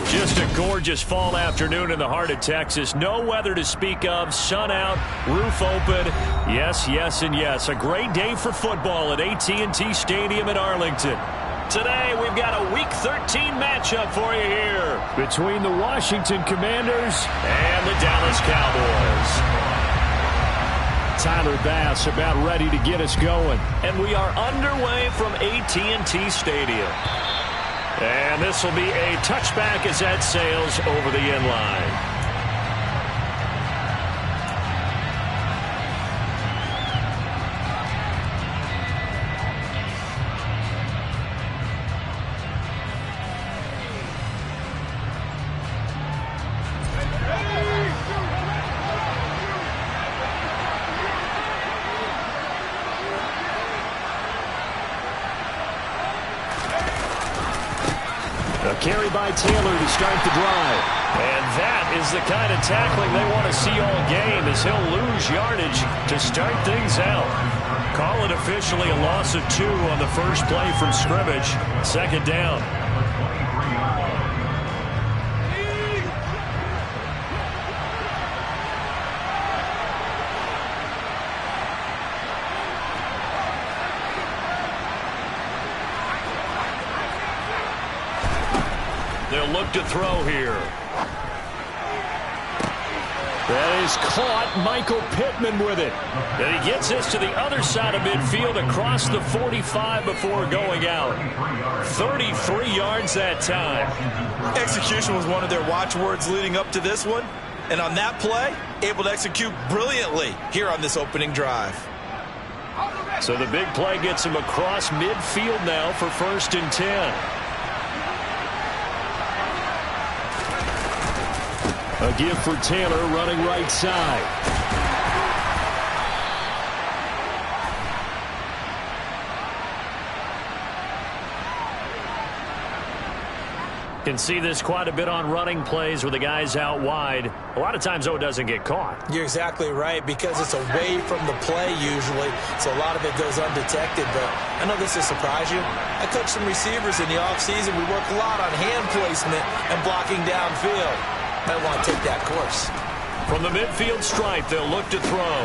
Just a gorgeous fall afternoon in the heart of Texas. No weather to speak of. Sun out, roof open. Yes, yes, and yes. A great day for football at AT&T Stadium in Arlington. Today, we've got a Week 13 matchup for you here between the Washington Commanders and the Dallas Cowboys. Tyler Bass about ready to get us going. And we are underway from AT&T Stadium. And this will be a touchback as that sails over the end line. A carry by Taylor to start the drive. And that is the kind of tackling they want to see all game, as he'll lose yardage to start things out. Call it officially a loss of 2 on the first play from scrimmage. Second down. They'll look to throw here. That is caught. Michael Pittman with it. And he gets this to the other side of midfield across the 45 before going out. 33 yards that time. Execution was one of their watchwords leading up to this one. And on that play, able to execute brilliantly here on this opening drive. So the big play gets him across midfield now for 1st and 10. A give for Taylor running right side. Can see this quite a bit on running plays with the guys out wide. A lot of times, though, it doesn't get caught. You're exactly right, because it's away from the play usually, so a lot of it goes undetected. But I know this will surprise you. I coached some receivers in the offseason. We work a lot on hand placement and blocking downfield. Might want to take that course. From the midfield stripe, they'll look to throw.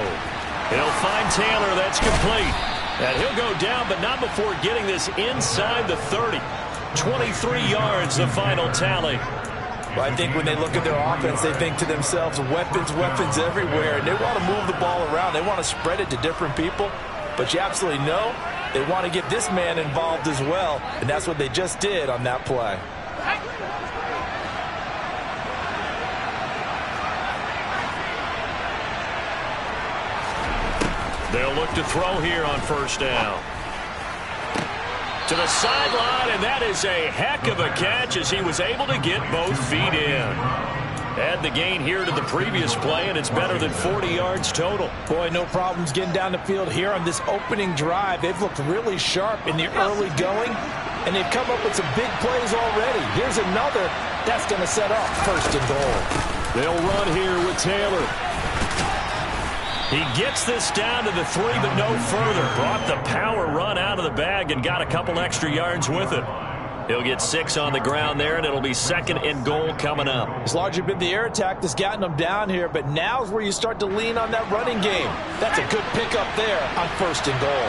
He'll find Taylor. That's complete. And he'll go down, but not before getting this inside the 30. 23 yards, the final tally. Well, I think when they look at their offense, they think to themselves, weapons, weapons everywhere. And they want to move the ball around. They want to spread it to different people. But you absolutely know they want to get this man involved as well. And that's what they just did on that play. They'll look to throw here on 1st down. To the sideline, and that is a heck of a catch as he was able to get both feet in. Add the gain here to the previous play, and it's better than 40 yards total. Boy, no problems getting down the field here on this opening drive. They've looked really sharp in the early going, and they've come up with some big plays already. Here's another that's going to set off 1st and goal. They'll run here with Taylor. He gets this down to the 3, but no further. Brought the power run out of the bag and got a couple extra yards with it. He'll get 6 on the ground there, and it'll be 2nd and goal coming up. It's largely been the air attack that's gotten them down here, but now's where you start to lean on that running game. That's a good pickup there on 1st and goal.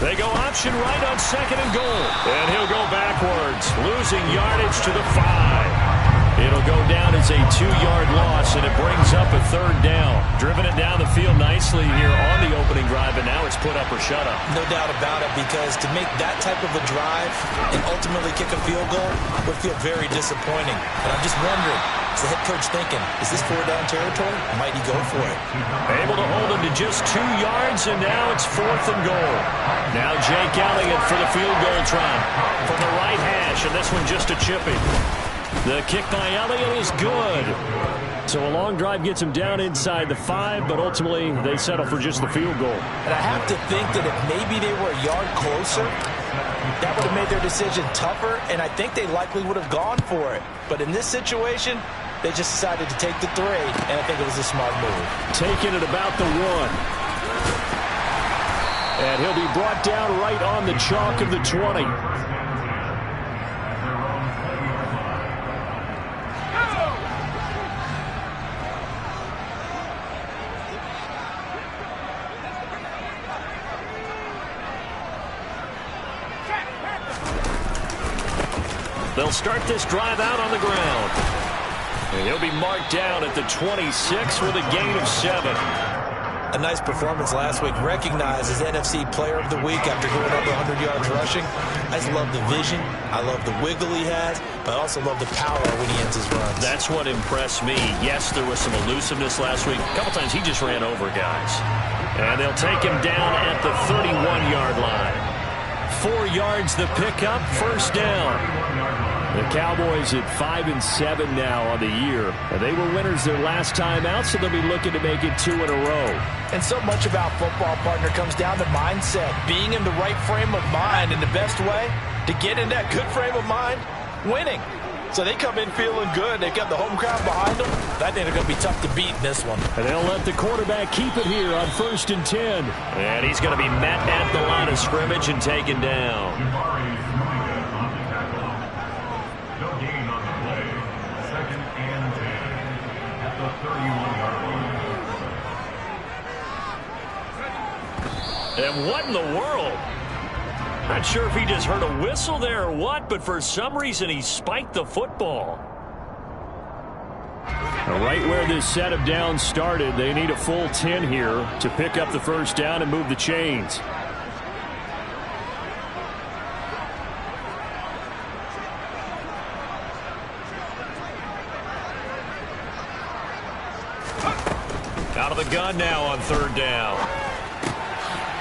They go option right on 2nd and goal. And he'll go backwards, losing yardage to the 5. It'll go down as a 2-yard loss, and it brings up a 3rd down. Driven it down the field nicely here on the opening drive, and now it's put up or shut up. No doubt about it, because to make that type of a drive and ultimately kick a field goal would feel very disappointing. And I'm just wondering, is the head coach thinking, is this 4-down territory? Might he go for it? Able to hold him to just 2 yards, and now it's 4th and goal. Now Jake Elliott for the field goal try from the right hash, and this one just a chippy. The kick by Elliott is good. So a long drive gets him down inside the 5, but ultimately they settle for just the field goal. And I have to think that if maybe they were a yard closer, that would have made their decision tougher, and I think they likely would have gone for it. But in this situation, they just decided to take the 3, and I think it was a smart move. Taking it about the 1. And he'll be brought down right on the chalk of the 20. They'll start this drive out on the ground. And he'll be marked down at the 26 with a gain of 7. A nice performance last week. Recognized as NFC Player of the Week after going over 100 yards rushing. I just love the vision. I love the wiggle he has, but I also love the power when he ends his runs. That's what impressed me. Yes, there was some elusiveness last week. A couple times he just ran over guys. And they'll take him down at the 31-yard line. 4 yards the pickup, first down. The Cowboys at 5-7 now on the year. And they were winners their last time out, so they'll be looking to make it 2 in a row. And so much about football, partner, comes down to mindset. Being in the right frame of mind, and the best way to get in that good frame of mind, winning. So they come in feeling good. They've got the home crowd behind them. I think they're going to be tough to beat in this one. And they'll let the quarterback keep it here on 1st and 10. And he's going to be met at the line of scrimmage and taken down. And what in the world? Not sure if he just heard a whistle there or what, but for some reason he spiked the football. Right where this set of downs started, they need a full 10 here to pick up the first down and move the chains. Out of the gun now on 3rd down.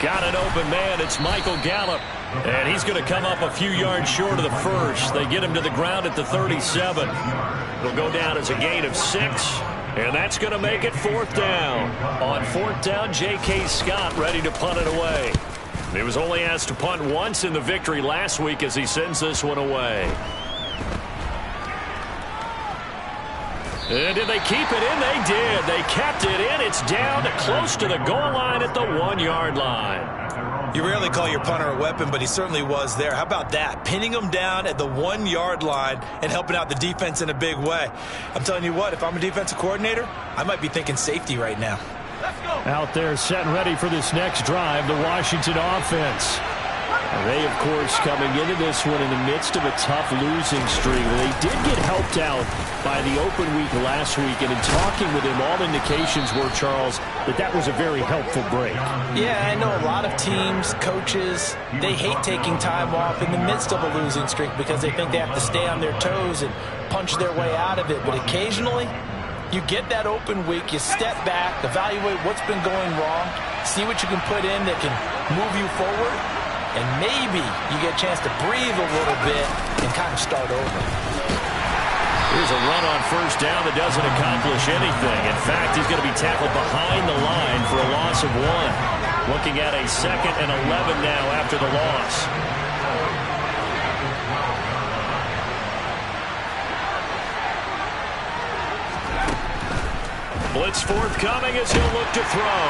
Got an open man. It's Michael Gallup. And he's going to come up a few yards short of the first. They get him to the ground at the 37. He'll go down as a gain of 6. And that's going to make it 4th down. On 4th down, J.K. Scott ready to punt it away. He was only asked to punt once in the victory last week as he sends this one away. And did they keep it in? They did. They kept it in. It's down to close to the goal line at the 1-yard line. You rarely call your punter a weapon, but he certainly was there. How about that? Pinning him down at the 1-yard line and helping out the defense in a big way. I'm telling you what, if I'm a defensive coordinator, I might be thinking safety right now. Out there set and ready for this next drive, the Washington offense. They, of course, coming into this one in the midst of a tough losing streak. They did get helped out by the open week last week, and in talking with him, all indications were, Charles, that was a very helpful break. Yeah, I know a lot of teams, coaches, they hate taking time off in the midst of a losing streak because they think they have to stay on their toes and punch their way out of it. But occasionally, you get that open week, you step back, evaluate what's been going wrong, see what you can put in that can move you forward, and maybe you get a chance to breathe a little bit and kind of start over. Here's a run on 1st down that doesn't accomplish anything. In fact, he's going to be tackled behind the line for a loss of 1. Looking at a 2nd and 11 now after the loss. Blitz forthcoming as he'll look to throw.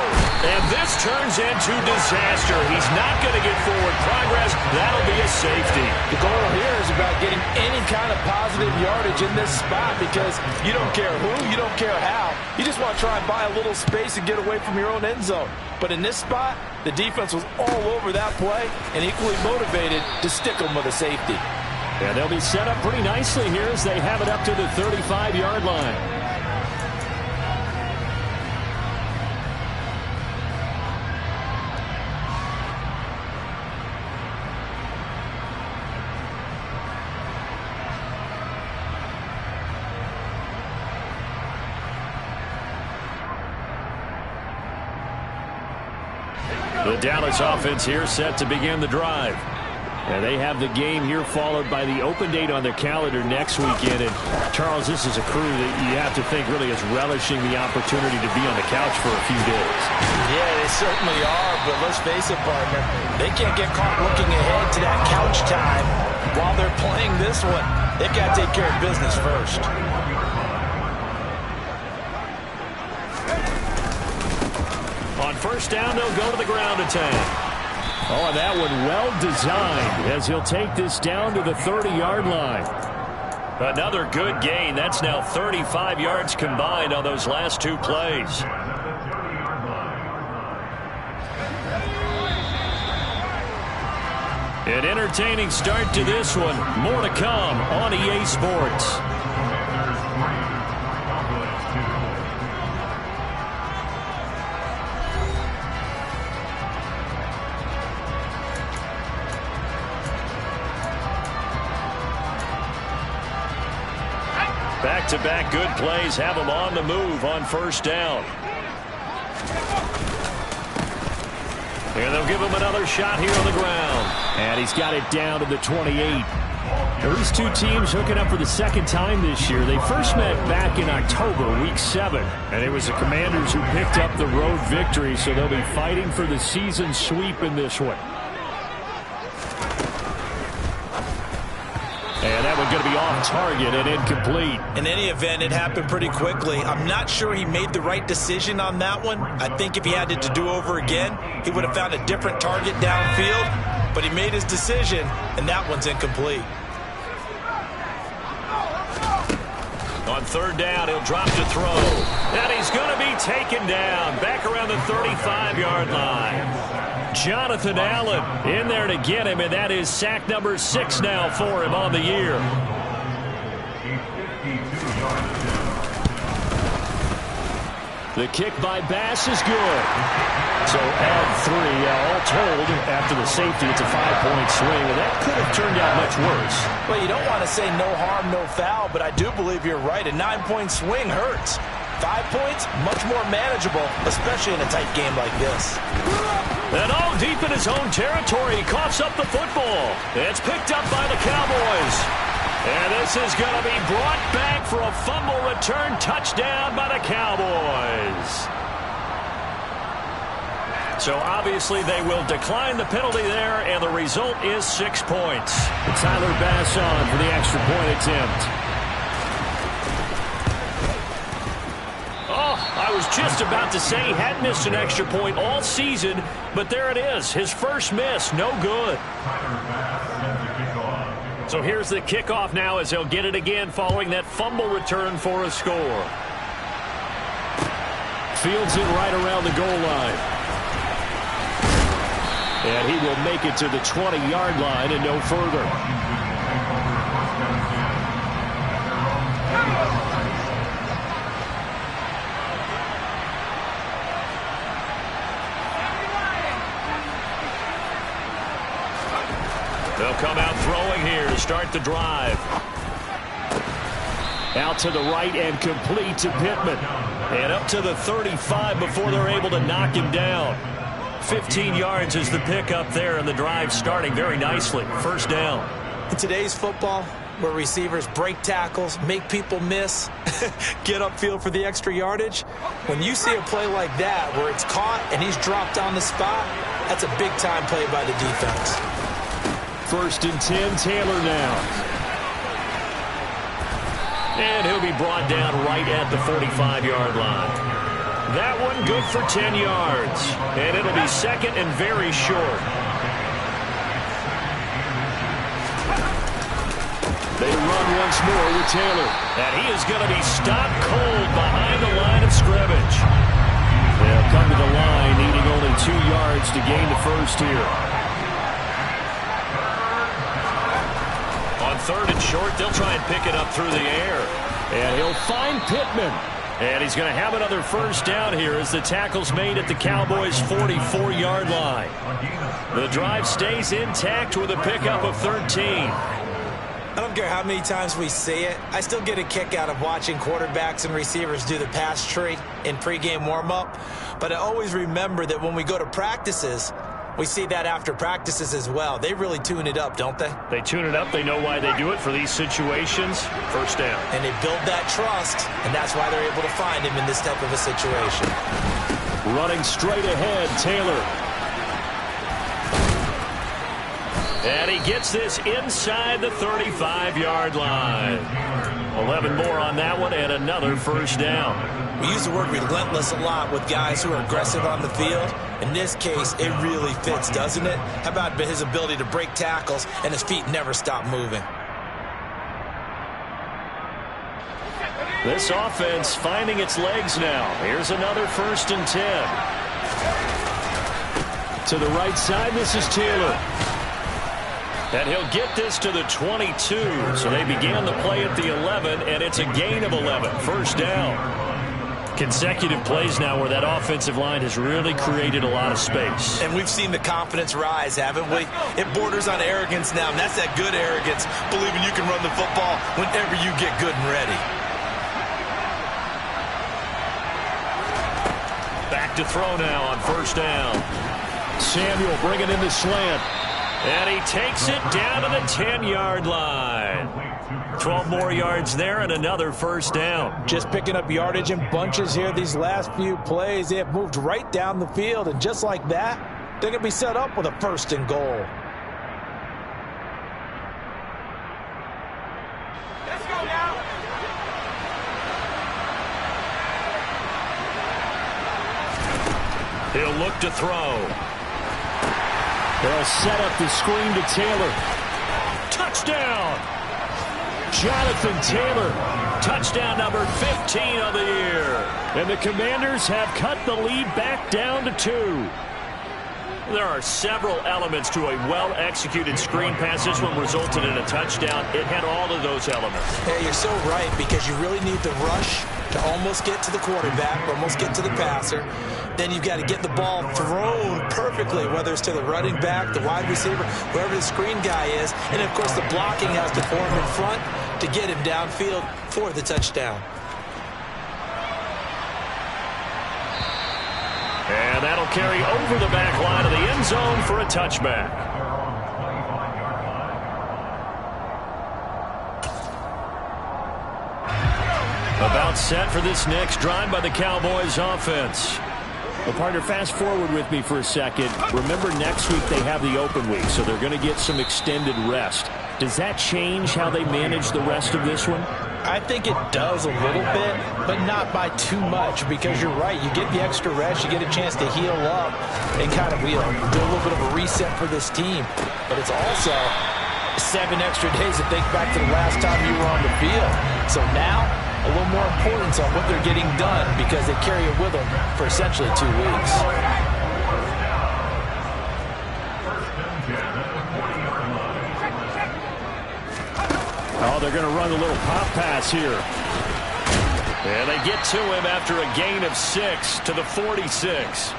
And this turns into disaster. He's not going to get forward progress. That'll be a safety. The goal here is about getting any kind of positive yardage in this spot because you don't care who, you don't care how. You just want to try and buy a little space and get away from your own end zone. But in this spot, the defense was all over that play and equally motivated to stick them with a safety. And they'll be set up pretty nicely here as they have it up to the 35-yard line. The Dallas offense here set to begin the drive. And they have the game here followed by the open date on their calendar next weekend. And, Charles, this is a crew that you have to think really is relishing the opportunity to be on the couch for a few days. Yeah, they certainly are. But let's face it, partner, they can't get caught looking ahead to that couch time while they're playing this one. They've got to take care of business first. On 1st down, they'll go to the ground attack. Oh, and that one well designed as he'll take this down to the 30-yard line. Another good gain. That's now 35 yards combined on those last two plays. An entertaining start to this one. More to come on EA Sports. Back-to-back good plays have him on the move on first down. And they'll give him another shot here on the ground. And he's got it down to the 28. Now, these two teams hooking up for the second time this year. They first met back in October, week 7. And it was the Commanders who picked up the road victory, so they'll be fighting for the season sweep in this one. And that one's going to be off target and incomplete. In any event, it happened pretty quickly. I'm not sure he made the right decision on that one. I think if he had it to do over again, he would have found a different target downfield. But he made his decision, and that one's incomplete. On third down, he'll drop to throw. And he's going to be taken down back around the 35-yard line. Jonathan Allen in there to get him, and that is sack number 6 now for him on the year. The kick by Bass is good. So add 3, all told, after the safety, it's a 5-point swing, and that could have turned out much worse. Well, you don't want to say no harm, no foul, but I do believe you're right. A 9-point swing hurts. 5 points, much more manageable, especially in a tight game like this. And all deep in his own territory, he coughs up the football. It's picked up by the Cowboys. And this is going to be brought back for a fumble return touchdown by the Cowboys. So obviously they will decline the penalty there, and the result is 6 points. Tyler Bass on for the extra point attempt. I was just about to say he hadn't missed an extra point all season, but there it is. His first miss, no good. So here's the kickoff now as he'll get it again following that fumble return for a score. Fields it right around the goal line. And he will make it to the 20-yard line and no further. They'll come out throwing here to start the drive. Out to the right and complete to Pittman. And up to the 35 before they're able to knock him down. 15 yards is the pickup there, and the drive starting very nicely. First down. In today's football, where receivers break tackles, make people miss, get upfield for the extra yardage, when you see a play like that where it's caught and he's dropped on the spot, that's a big-time play by the defense. First and 10, Taylor now. And he'll be brought down right at the 45-yard line. That one good for 10 yards. And it'll be second and very short. They run once more with Taylor. And he is going to be stopped cold behind the line of scrimmage. They'll come to the line, needing only 2 yards to gain the first here. Third and short, they'll try and pick it up through the air. And he'll find Pittman. And he's going to have another first down here as the tackle's made at the Cowboys' 44-yard line. The drive stays intact with a pickup of 13. I don't care how many times we see it. I still get a kick out of watching quarterbacks and receivers do the pass tree in pregame warm-up. But I always remember that when we go to practices, we see that after practices as well. They really tune it up, don't they? They tune it up. They know why they do it for these situations. First down. And they build that trust, and that's why they're able to find him in this type of a situation. Running straight ahead, Taylor. And he gets this inside the 35-yard line. 11 more on that one and another first down. We use the word relentless a lot with guys who are aggressive on the field. In this case, it really fits, doesn't it? How about his ability to break tackles and his feet never stop moving? This offense finding its legs now. Here's another 1st and 10. To the right side, this is Taylor. And he'll get this to the 22. So they began the play at the 11, and it's a gain of 11. First down. Consecutive plays now where that offensive line has really created a lot of space. And we've seen the confidence rise, haven't we? It borders on arrogance now, and that's that good arrogance, believing you can run the football whenever you get good and ready. Back to throw now on first down. Samuel bringing in the slant. And he takes it down to the 10-yard line. 12 more yards there and another first down. Just picking up yardage in bunches here these last few plays. They have moved right down the field, and just like that, they're going to be set up with a 1st and goal. Let's go now. He'll look to throw. They'll set up the screen to Taylor. Touchdown! Jonathan Taylor. Touchdown number 15 of the year. And the Commanders have cut the lead back down to 2. There are several elements to a well-executed screen pass. This one resulted in a touchdown. It had all of those elements. Yeah, you're so right, because you really need the rush to almost get to the quarterback, almost get to the passer. Then you've got to get the ball thrown perfectly, whether it's to the running back, the wide receiver, whoever the screen guy is. And, of course, the blocking has to form in front to get him downfield for the touchdown. And that'll carry over the back line of the end zone for a touchback. About set for this next drive by the Cowboys offense. Well, partner, fast forward with me for a second. Remember, next week they have the open week, so they're going to get some extended rest. Does that change how they manage the rest of this one? I think it does a little bit, but not by too much, because you're right. You get the extra rest, you get a chance to heal up and kind of do a little bit of a reset for this team. But it's also 7 extra days to think back to the last time you were on the field. So now, a little more importance on what they're getting done, because they carry it with them for essentially 2 weeks. Oh, they're going to run a little pop pass here. And they get to him after a gain of 6 to the 46.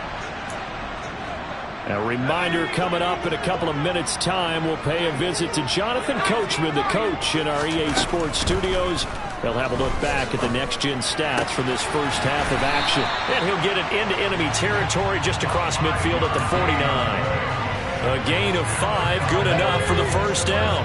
A reminder coming up in a couple of minutes' time. We'll pay a visit to Jonathan Coachman, the coach in our EA Sports studios. They'll have a look back at the next-gen stats from this first half of action. And he'll get it into enemy territory just across midfield at the 49. A gain of 5, good enough for the first down.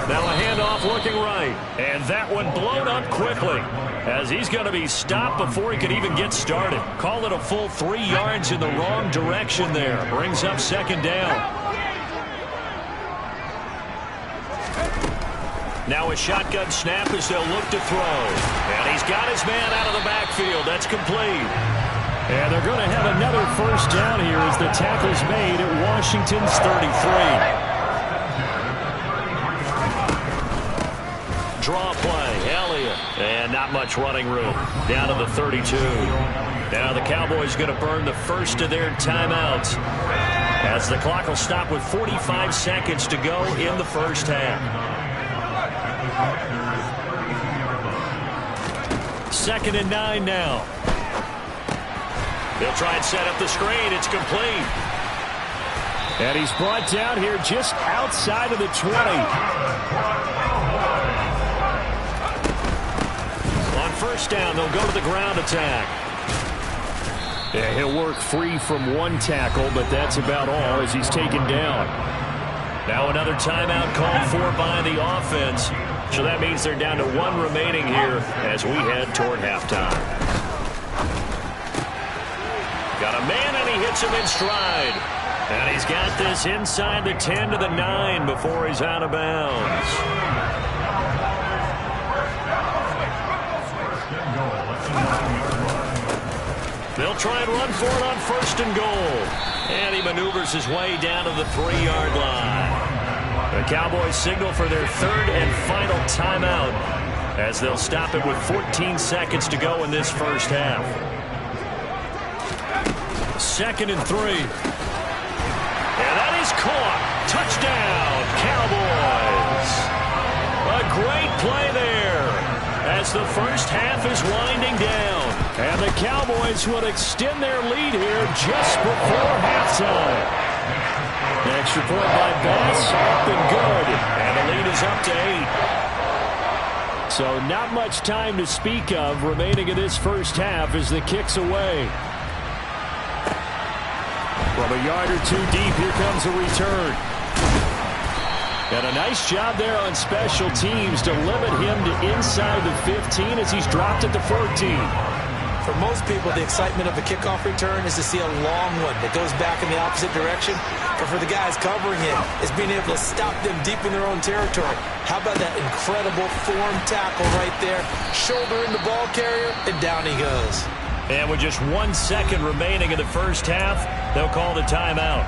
Now a handoff looking right. And that one blown up quickly, as he's going to be stopped before he could even get started. Call it a full 3 yards in the wrong direction there. Brings up second down. Now a shotgun snap as they'll look to throw. And he's got his man out of the backfield. That's complete. And they're going to have another first down here as the tackle's made at Washington's 33. Draw play, Elliott, and not much running room. Down to the 32. Now the Cowboys going to burn the first of their timeouts, as the clock will stop with 45 seconds to go in the first half. 2nd and 9 now. They'll try and set up the screen. It's complete. And he's brought down here just outside of the 20. First down, they'll go to the ground attack. Yeah, he'll work free from one tackle, but that's about all as he's taken down. Now another timeout called for by the offense. So that means they're down to 1 remaining here as we head toward halftime. Got a man, and he hits him in stride. And he's got this inside the 10 to the 9 before he's out of bounds. They'll try and run for it on 1st and goal. And he maneuvers his way down to the 3-yard line. The Cowboys signal for their 3rd and final timeout as they'll stop it with 14 seconds to go in this first half. 2nd and 3. And that is caught. Touchdown, Cowboys. A great play there as the first half is winding down. And the Cowboys will extend their lead here just before halftime. Extra point by Bass, up and good. And the lead is up to 8. So not much time to speak of remaining in this first half as the kick's away. From a yard or two deep, here comes a return. And a nice job there on special teams to limit him to inside the 15 as he's dropped at the 14. For most people, the excitement of a kickoff return is to see a long one that goes back in the opposite direction. But for the guys covering it, is being able to stop them deep in their own territory. How about that incredible form tackle right there? Shoulder in the ball carrier, and down he goes. And with just 1 second remaining in the first half, they'll call the timeout.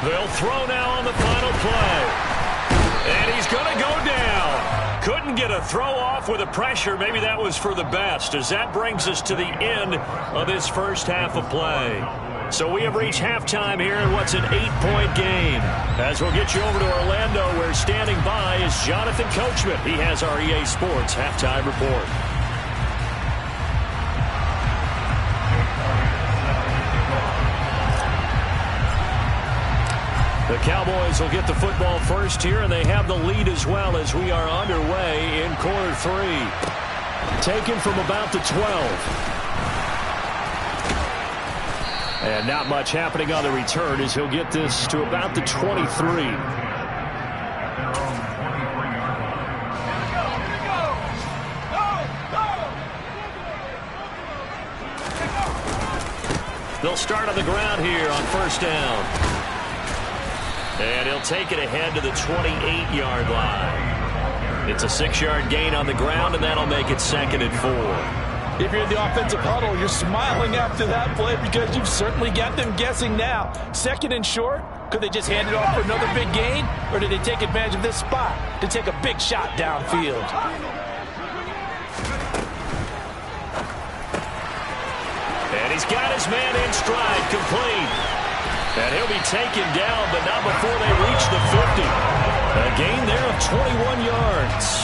They'll throw now on the final play. And he's going to go down. Couldn't get a throw off with the pressure. Maybe that was for the best, as that brings us to the end of this first half of play. So we have reached halftime here in what's an 8-point game. As we'll get you over to Orlando, where standing by is Jonathan Coachman. He has our EA Sports halftime report. The Cowboys will get the football first here, and they have the lead as well as we are underway in quarter 3. Taken from about the 12. And not much happening on the return as he'll get this to about the 23. They'll start on the ground here on 1st down. And he'll take it ahead to the 28-yard line. It's a 6-yard gain on the ground, and that'll make it 2nd and 4. If you're in the offensive huddle, you're smiling after that play because you've certainly got them guessing now. 2nd and short, could they just hand it off for another big gain? Or did they take advantage of this spot to take a big shot downfield? And he's got his man in stride, complete. And he'll be taken down, but not before they reach the 50. A gain there of 21 yards.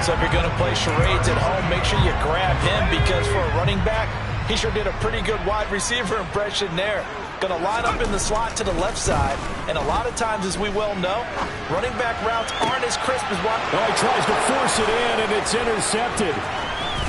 So if you're going to play charades at home, make sure you grab him, because for a running back, he sure did a pretty good wide receiver impression there. Going to line up in the slot to the left side. And a lot of times, as we well know, running back routes aren't as crisp as one. Oh, he tries to force it in, and it's intercepted.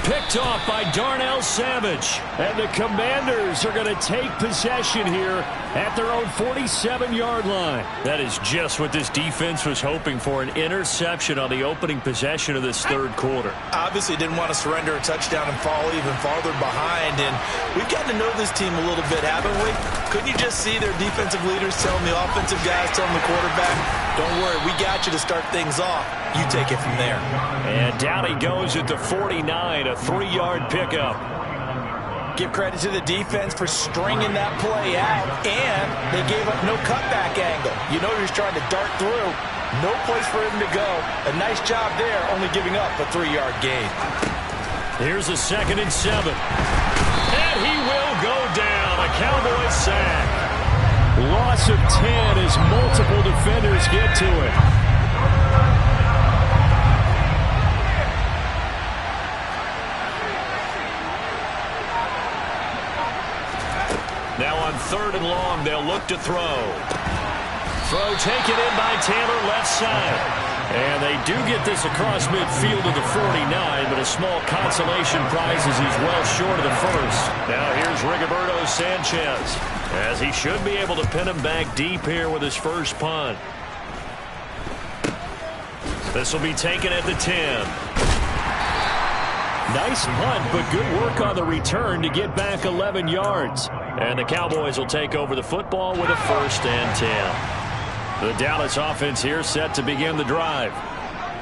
Picked off by Darnell Savage. And the Commanders are going to take possession here at their own 47-yard line. That is just what this defense was hoping for, an interception on the opening possession of this 3rd quarter. Obviously didn't want to surrender a touchdown and fall even farther behind. And we've gotten to know this team a little bit, haven't we? Couldn't you just see their defensive leaders telling the offensive guys, telling the quarterback, don't worry, we got you to start things off. You take it from there. And down he goes at the 49, a 3-yard pickup. Give credit to the defense for stringing that play out, and they gave up no cutback angle. You know he was trying to dart through. No place for him to go. A nice job there, only giving up a 3-yard gain. Here's a 2nd and 7. And he will go down. A Cowboys sack. Loss of 10 as multiple defenders get to it. Now on 3rd and long, they'll look to throw. Throw taken in by Taylor, left side. And they do get this across midfield to the 49, but a small consolation prize as he's well short of the first. Now here's Rigoberto Sanchez, as he should be able to pin him back deep here with his first punt. This will be taken at the 10. Nice punt, but good work on the return to get back 11 yards. And the Cowboys will take over the football with a 1st and 10. The Dallas offense here set to begin the drive.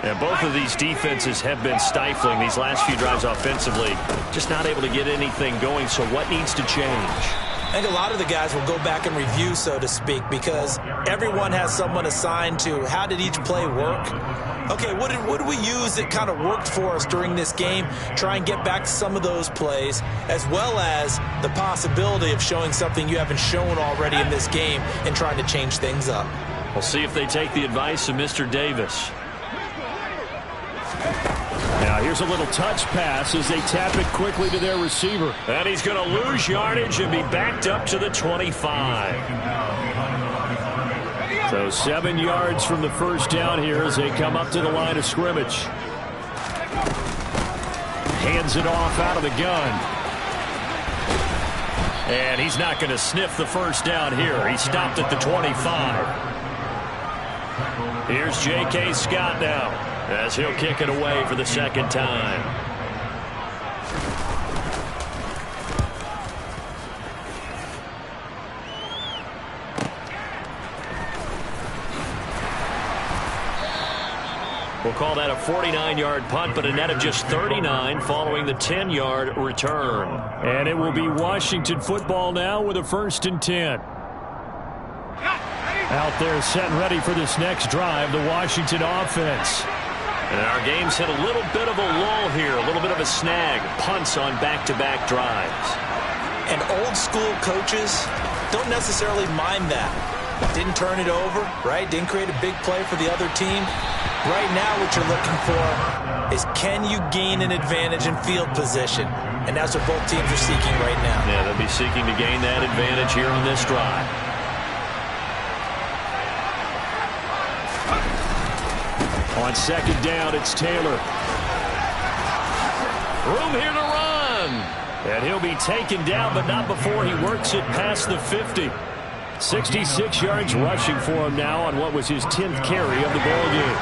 And both of these defenses have been stifling these last few drives offensively. Just not able to get anything going, so what needs to change? I think a lot of the guys will go back and review, so to speak, because everyone has someone assigned to how did each play work. Okay, what did we use that kind of worked for us during this game? Try and get back to some of those plays, as well as the possibility of showing something you haven't shown already in this game and trying to change things up. We'll see if they take the advice of Mr. Davis. Now here's a little touch pass as they tap it quickly to their receiver. And he's going to lose yardage and be backed up to the 25. So 7 yards from the first down here as they come up to the line of scrimmage. Hands it off out of the gun. And he's not going to sniff the first down here. He stopped at the 25. Here's J.K. Scott now, as he'll kick it away for the second time. We'll call that a 49-yard punt, but a net of just 39 following the 10-yard return. And it will be Washington football now with a 1st and 10. Out there set and ready for this next drive, the Washington offense. And our game's hit a little bit of a lull here, a little bit of a snag. Punts on back-to-back drives. And old-school coaches don't necessarily mind that. Didn't turn it over, right? Didn't create a big play for the other team. Right now what you're looking for is can you gain an advantage in field position? And that's what both teams are seeking right now. Yeah, they'll be seeking to gain that advantage here on this drive. On second down, it's Taylor. Room here to run. And he'll be taken down, but not before he works it past the 50. 66 yards rushing for him now on what was his 10th carry of the ball game.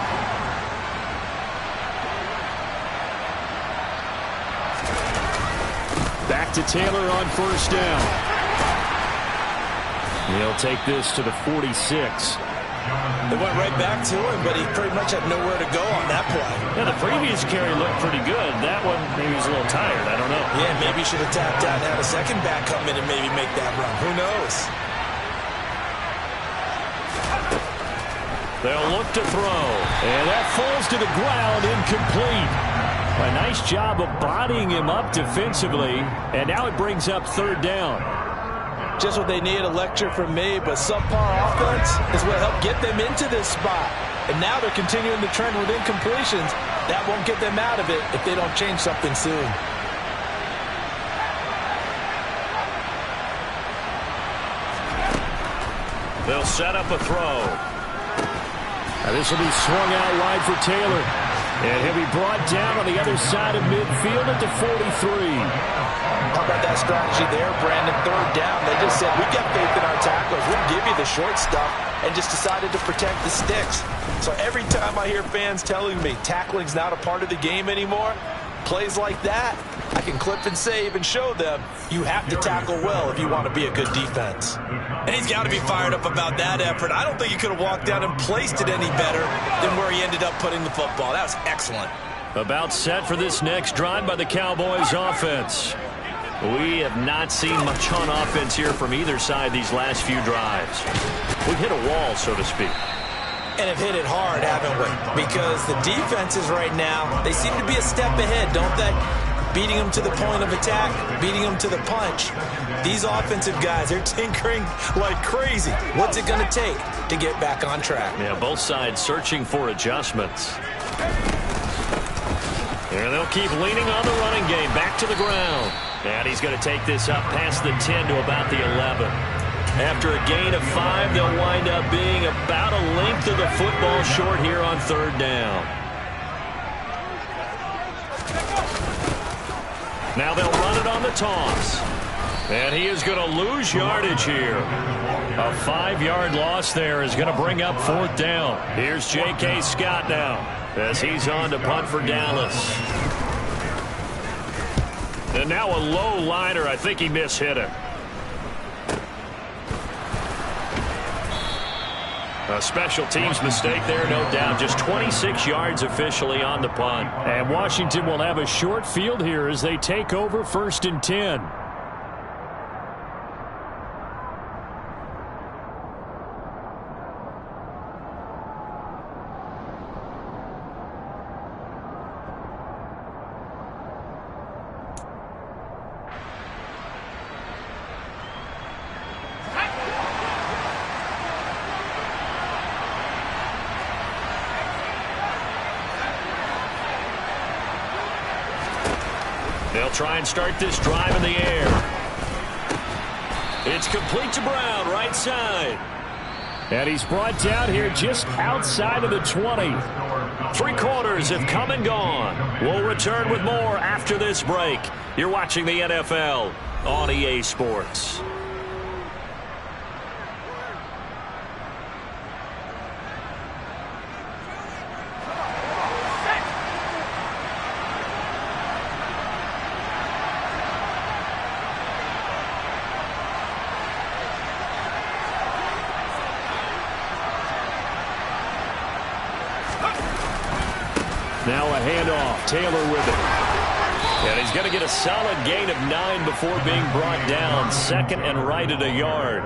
Back to Taylor on first down. He'll take this to the 46. They went right back to him, but he pretty much had nowhere to go on that play. Yeah, the previous carry looked pretty good. That one, maybe he was a little tired. I don't know. Yeah, maybe he should have tapped out and had a second back come in and maybe make that run. Who knows? They'll look to throw. And that falls to the ground, incomplete. A nice job of bodying him up defensively. And now it brings up 3rd down. Just what they need, a lecture from me, but subpar offense is what helped get them into this spot. And now they're continuing the trend with incompletions. That won't get them out of it if they don't change something soon. They'll set up a throw. Now this will be swung out wide for Taylor. And he'll be brought down on the other side of midfield at the 43. How about that strategy there, Brandon? 3rd down. They just said, we got faith in our tackles. We'll give you the short stuff, and just decided to protect the sticks. So every time I hear fans telling me tackling's not a part of the game anymore, plays like that, I can clip and save and show them you have to tackle well if you want to be a good defense. And he's got to be fired up about that effort. I don't think he could have walked down and placed it any better than where he ended up putting the football. That was excellent. About set for this next drive by the Cowboys offense. We have not seen much on offense here from either side these last few drives. We've hit a wall, so to speak. And have hit it hard, haven't we? Because the defenses right now, they seem to be a step ahead, don't they? Beating them to the point of attack, beating them to the punch. These offensive guys, they're tinkering like crazy. What's it going to take to get back on track? Yeah, both sides searching for adjustments. And they'll keep leaning on the running game, back to the ground. And he's going to take this up past the 10 to about the 11. After a gain of 5, they'll wind up being about a length of the football short here on 3rd down. Now they'll run it on the toss. And he is going to lose yardage here. A 5-yard loss there is going to bring up 4th down. Here's J.K. Scott now as he's on to punt for Dallas. And now a low liner. I think he mishit it. A special teams mistake there, no doubt. Just 26 yards officially on the punt. And Washington will have a short field here as they take over 1st and 10. They'll try and start this drive in the air. It's complete to Brown, right side. And he's brought down here just outside of the 20. 3 quarters have come and gone. We'll return with more after this break. You're watching the NFL on EA Sports. Now a handoff. Taylor with it. And he's going to get a solid gain of 9 before being brought down. 2nd and right at a yard.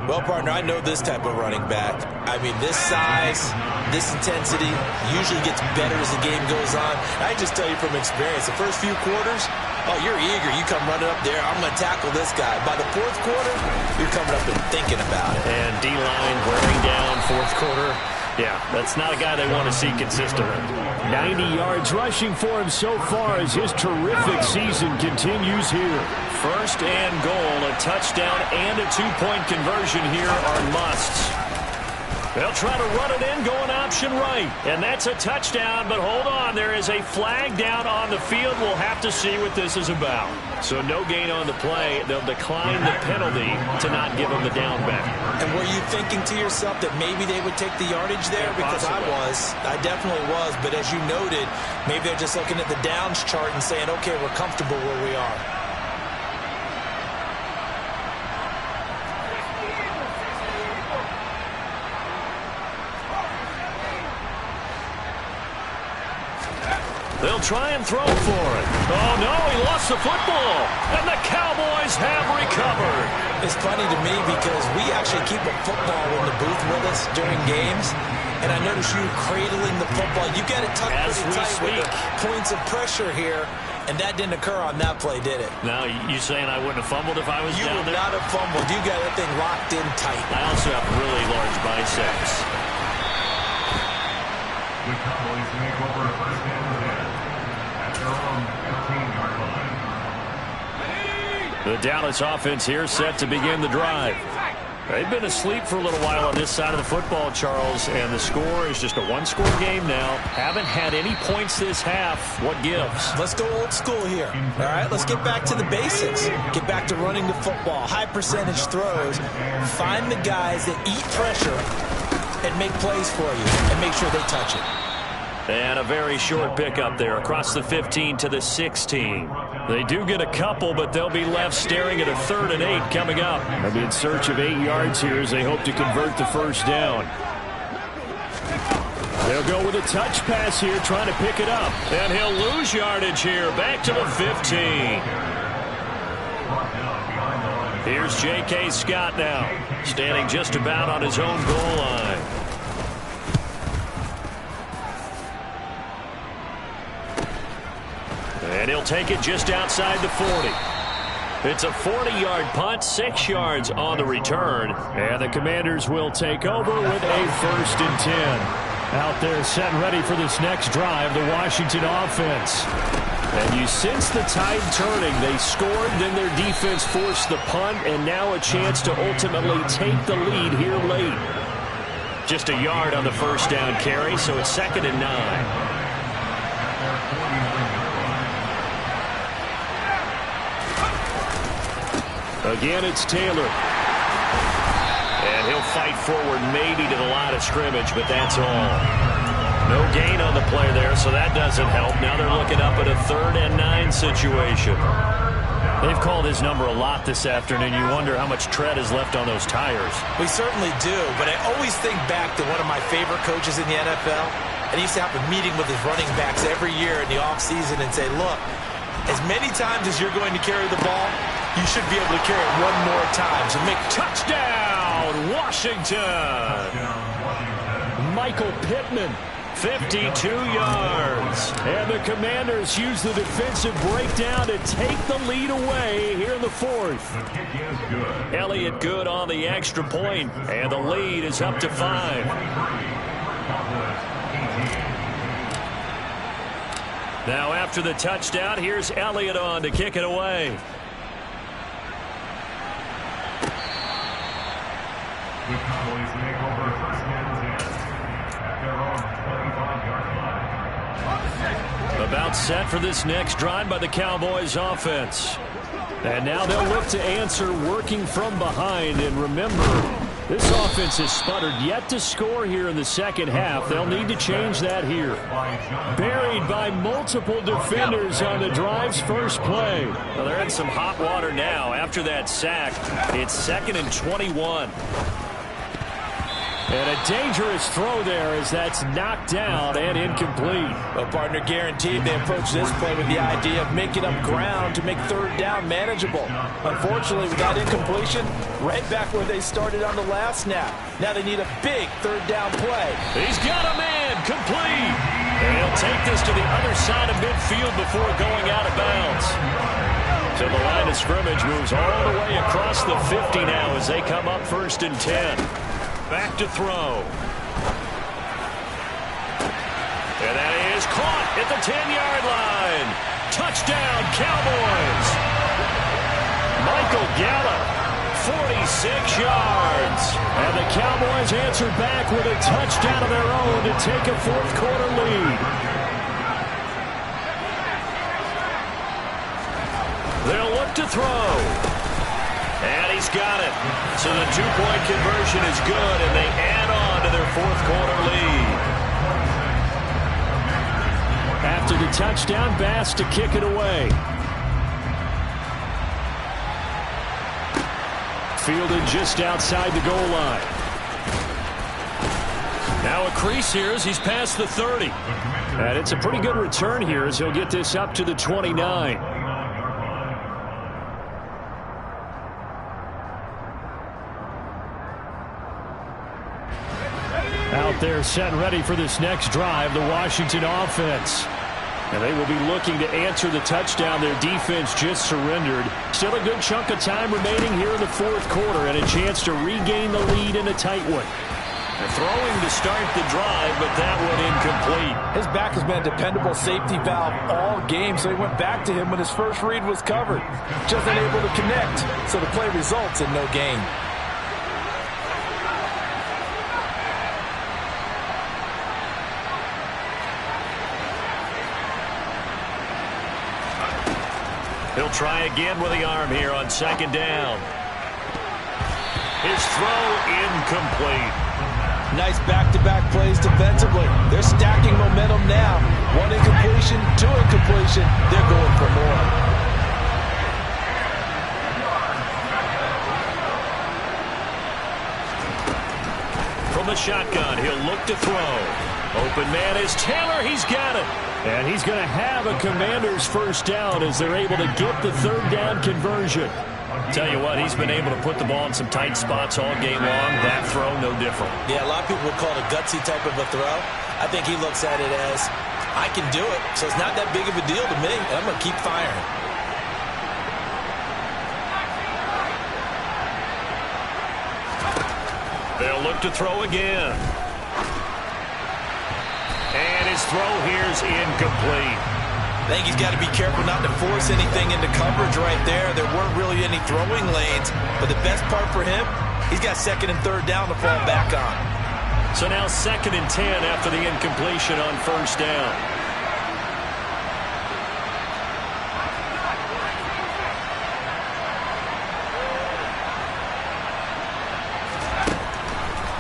Well, partner, I know this type of running back. I mean, this size, this intensity usually gets better as the game goes on. I just tell you from experience, the first few quarters, oh, you're eager. You come running up there. I'm going to tackle this guy. By the 4th quarter, you're coming up and thinking about it. And D-line wearing down 4th quarter. Yeah, that's not a guy they want to see consistently. 90 yards rushing for him so far as his terrific season continues here. 1st and goal, a touchdown and a 2-point conversion here are musts. They'll try to run it in, going option right. And that's a touchdown, but hold on. There is a flag down on the field. We'll have to see what this is about. So no gain on the play. They'll decline the penalty to not give him the down back. And were you thinking to yourself that maybe they would take the yardage there? Because I definitely was. But as you noted, maybe they're just looking at the downs chart and saying, okay, we're comfortable where we are. They'll try and throw for it. Oh, no, he lost the football. And the Cowboys have recovered. It's funny to me because we actually keep a football in the booth with us during games. And I notice you cradling the football. You got it tucked pretty tight with the points of pressure here. And that didn't occur on that play, did it? Now, you saying I wouldn't have fumbled if I was down there? You would not have fumbled. You got that thing locked in tight. I also have really large biceps. The Cowboys make over 1st and 10 at their own 15-yard line. The Dallas offense here set to begin the drive. They've been asleep for a little while on this side of the football, Charles, and the score is just a 1-score game now. Haven't had any points this half. What gives? Let's go old school here. All right, let's get back to the basics. Get back to running the football, high percentage throws. Find the guys that eat pressure and make plays for you and make sure they touch it. And a very short pickup there across the 15 to the 16. They do get a couple, but they'll be left staring at a 3rd and 8 coming up. They'll be in search of 8 yards here as they hope to convert the 1st down. They'll go with a touch pass here, trying to pick it up. And he'll lose yardage here, back to the 15. Here's J.K. Scott now, standing just about on his own goal line. And he'll take it just outside the 40. It's a 40-yard punt, 6 yards on the return. And the Commanders will take over with a 1st and 10. Out there set and ready for this next drive, the Washington offense. And you sense the tide turning. They scored, then their defense forced the punt, and now a chance to ultimately take the lead here late. Just a yard on the first down carry, so it's 2nd and 9. Again, it's Taylor. And he'll fight forward maybe to the line of scrimmage, but that's all. No gain on the play there, so that doesn't help. Now they're looking up at a 3rd and 9 situation. They've called his number a lot this afternoon. You wonder how much tread is left on those tires. We certainly do, but I always think back to one of my favorite coaches in the NFL. And he used to have a meeting with his running backs every year in the offseason and say, look, as many times as you're going to carry the ball, you should be able to carry it one more time. So make touchdown, Washington. Michael Pittman. 52 yards. And the Commanders use the defensive breakdown to take the lead away here in the 4th. Elliott good on the extra point, and the lead is up to 5. Now after the touchdown, here's Elliott on to kick it away. The Cowboys make over 1st and 10 at their own 25-yard line. About set for this next drive by the Cowboys offense. And now they'll look to answer working from behind. And remember, this offense has sputtered yet to score here in the second half. They'll need to change that here. Buried by multiple defenders on the drive's first play. Well, they're in some hot water now. After that sack, it's 2nd and 21. And a dangerous throw there as that's knocked down and incomplete. Well, partner, guaranteed they approach this play with the idea of making up ground to make 3rd down manageable. Unfortunately, with that incompletion, right back where they started on the last snap. Now they need a big 3rd down play. He's got a man, complete. And he'll take this to the other side of midfield before going out of bounds. So the line of scrimmage moves all the way across the 50 now as they come up 1st and 10. Back to throw. And that is caught at the 10-yard line. Touchdown, Cowboys. Michael Gallup, 46 yards. And the Cowboys answer back with a touchdown of their own to take a 4th quarter lead. They'll look to throw. And he's got it. So the 2-point conversion is good, and they add on to their 4th quarter lead. After the touchdown, Bass to kick it away. Fielded just outside the goal line. Now a crease here as he's past the 30. And it's a pretty good return here as he'll get this up to the 29. Out there set and ready for this next drive, the Washington offense. And they will be looking to answer the touchdown their defense just surrendered. Still a good chunk of time remaining here in the 4th quarter and a chance to regain the lead in a tight one. They're throwing to start the drive, but that one incomplete. His back has been a dependable safety valve all game, so he went back to him when his first read was covered. Just unable to connect, so the play results in no gain. He'll try again with the arm here on 2nd down. His throw incomplete. Nice back-to-back plays defensively. They're stacking momentum now. 1 incompletion, 2 incompletion. They're going for more. From the shotgun, he'll look to throw. Open man is Taylor. He's got it. And he's going to have a Commanders first down as they're able to get the 3rd down conversion. Tell you what, he's been able to put the ball in some tight spots all game long. That throw, no different. Yeah, a lot of people would call it a gutsy type of a throw. I think he looks at it as, I can do it, so it's not that big of a deal to me, and I'm going to keep firing. They'll look to throw again. And his throw here is incomplete. I think he's got to be careful not to force anything into coverage right there. There weren't really any throwing lanes, but the best part for him, he's got second and third down to fall back on. So now 2nd and 10 after the incompletion on first down.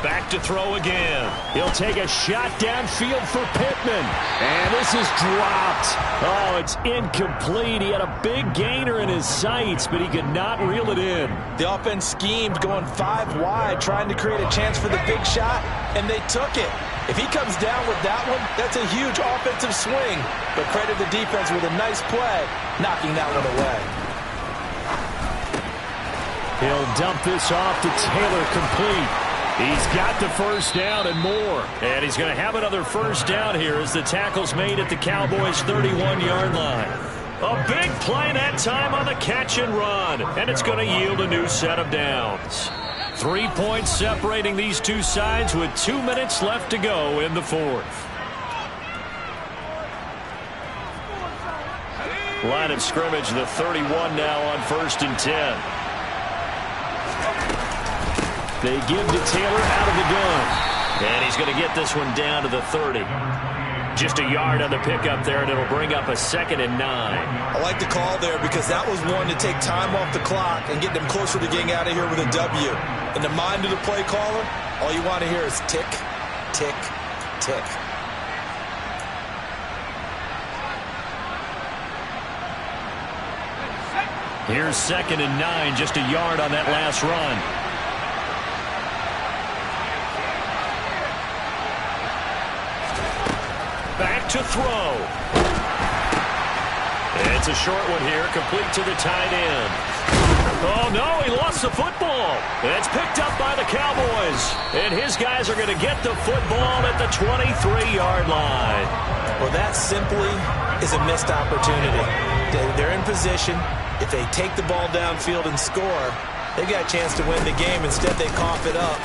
Back to throw again. He'll take a shot downfield for Pittman. And this is dropped. Oh, it's incomplete. He had a big gainer in his sights, but he could not reel it in. The offense schemed going 5 wide, trying to create a chance for the big shot, and they took it. If he comes down with that one, that's a huge offensive swing. But credit the defense with a nice play, knocking that one away. He'll dump this off to Taylor, complete. He's got the first down and more. And he's going to have another first down here as the tackle's made at the Cowboys' 31-yard line. A big play that time on the catch and run. And it's going to yield a new set of downs. 3 points separating these two sides with 2 minutes left to go in the fourth. Line of scrimmage, the 31 now on 1st and 10. They give to Taylor out of the gun. And he's going to get this one down to the 30. Just a yard on the pickup there, and it'll bring up a 2nd and 9. I like the call there because that was one to take time off the clock and get them closer to getting out of here with a W. In the mind of the play caller, all you want to hear is tick, tick, tick. Here's 2nd and 9, just a yard on that last run. Back to throw. It's a short one here, complete to the tight end. Oh, no, he lost the football. It's picked up by the Cowboys. And his guys are going to get the football at the 23-yard line. Well, that simply is a missed opportunity. They're in position. If they take the ball downfield and score, they've got a chance to win the game. Instead, they cough it up.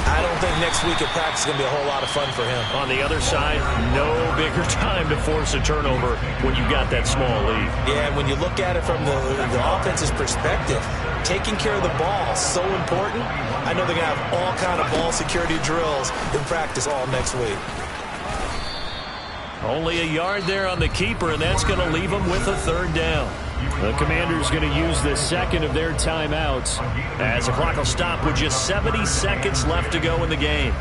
I don't think next week at practice is going to be a whole lot of fun for him. On the other side, no bigger time to force a turnover when you got that small lead. Yeah, when you look at it from the offense's perspective, taking care of the ball is so important. I know they're going to have all kind of ball security drills in practice all next week. Only a yard there on the keeper, and that's going to leave them with a 3rd down. The Commanders going to use the 2nd of their timeouts as the clock will stop with just 70 seconds left to go in the game.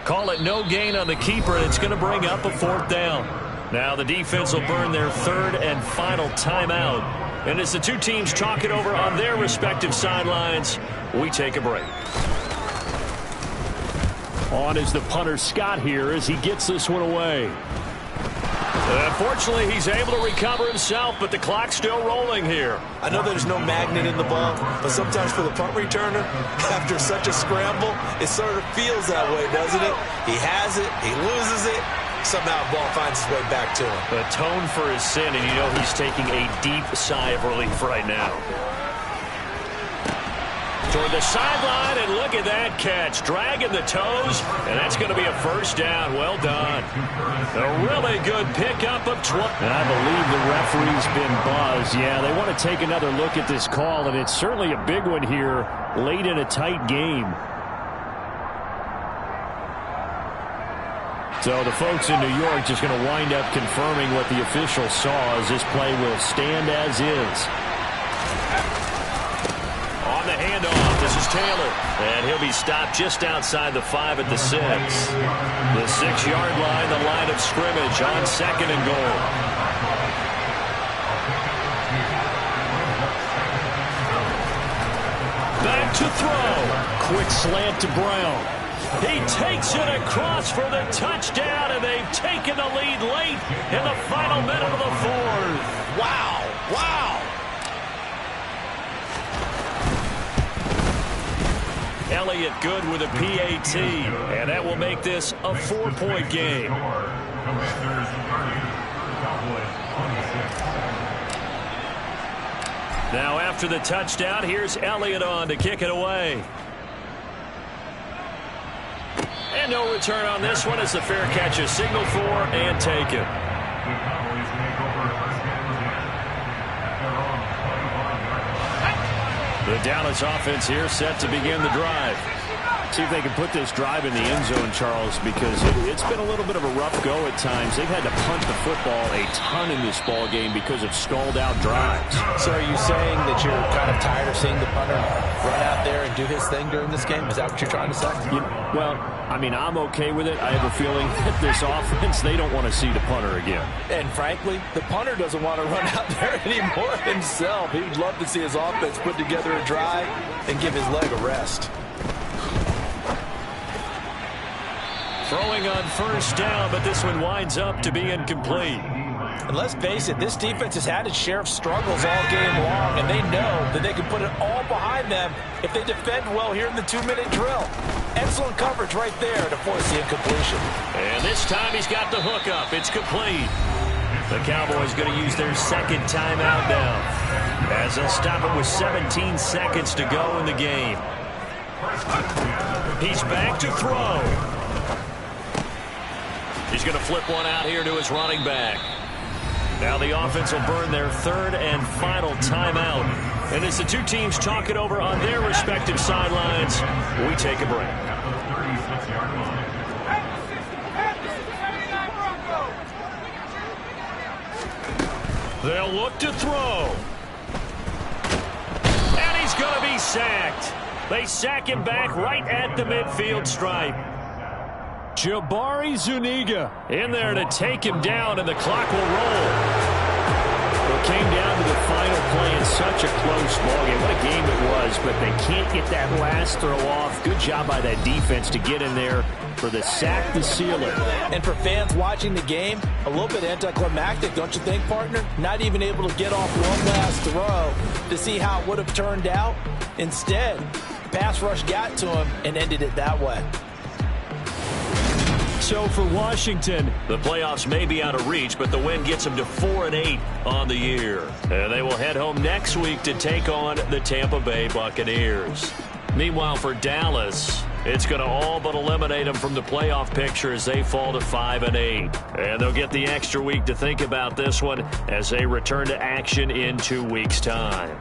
Call it no gain on the keeper, and it's going to bring up a 4th down. Now the defense will burn their 3rd and final timeout. And as the two teams talk it over on their respective sidelines, we take a break. On is the punter Scott here as he gets this one away. Unfortunately, he's able to recover himself, but the clock's still rolling here. I know there's no magnet in the ball, but sometimes for the punt returner, after such a scramble, it sort of feels that way, doesn't it? He has it, he loses it. Somehow the ball finds its way back to him. Atone for his sin, and you know he's taking a deep sigh of relief right now. Toward the sideline, and look at that catch. Dragging the toes, and that's going to be a 1st down. Well done. A really good pickup of 20. And I believe the referee's been buzzed. Yeah, they want to take another look at this call, and it's certainly a big one here late in a tight game. So the folks in New York just going to wind up confirming what the official saw as this play will stand as is. On the handoff, this is Taylor. And he'll be stopped just outside the 5 at the 6. The 6-yard line, the line of scrimmage on 2nd and goal. Back to throw. Quick slant to Brown. He takes it across for the touchdown, and they've taken the lead late in the final minute of the 4th. Wow, wow. Elliott good with a PAT, and that will make this a 4-point game. Now after the touchdown, here's Elliott on to kick it away. And no return on this one as the fair catch is signaled for and taken. The Cowboys make over first down again at their own 25-yard line. The Dallas offense here set to begin the drive. See if they can put this drive in the end zone, Charles, because it's been a little bit of a rough go at times. They've had to punt the football a ton in this ball game because of stalled-out drives. So are you saying that you're kind of tired of seeing the punter run out there and do his thing during this game? Is that what you're trying to say? Well, I mean, I'm okay with it. I have a feeling that this offense, they don't want to see the punter again. And frankly, the punter doesn't want to run out there anymore himself. He would love to see his offense put together a drive and give his leg a rest. Throwing on first down, but this one winds up to be incomplete. And let's face it, this defense has had its share of struggles all game long, and they know that they can put it all behind them if they defend well here in the 2-minute drill. Excellent coverage right there to force the incompletion. And this time he's got the hook up. It's complete. The Cowboys going to use their second timeout now, as they'll stop it with 17 seconds to go in the game. He's back to throw. He's going to flip one out here to his running back. Now the offense will burn their third and final timeout. And as the two teams talk it over on their respective sidelines, we take a break. They'll look to throw. And he's going to be sacked. They sack him back right at the midfield stripe. Jabari Zuniga in there to take him down, and the clock will roll. It came down to the final play in such a close ballgame. What a game it was, but they can't get that last throw off. Good job by that defense to get in there for the sack to seal it. And for fans watching the game, a little bit anticlimactic, don't you think, partner? Not even able to get off one last throw to see how it would have turned out. Instead, pass rush got to him and ended it that way. So for Washington, the playoffs may be out of reach, but the win gets them to 4-8 on the year. And they will head home next week to take on the Tampa Bay Buccaneers. Meanwhile, for Dallas, it's going to all but eliminate them from the playoff picture as they fall to 5-8. And they'll get the extra week to think about this one as they return to action in 2 weeks' time.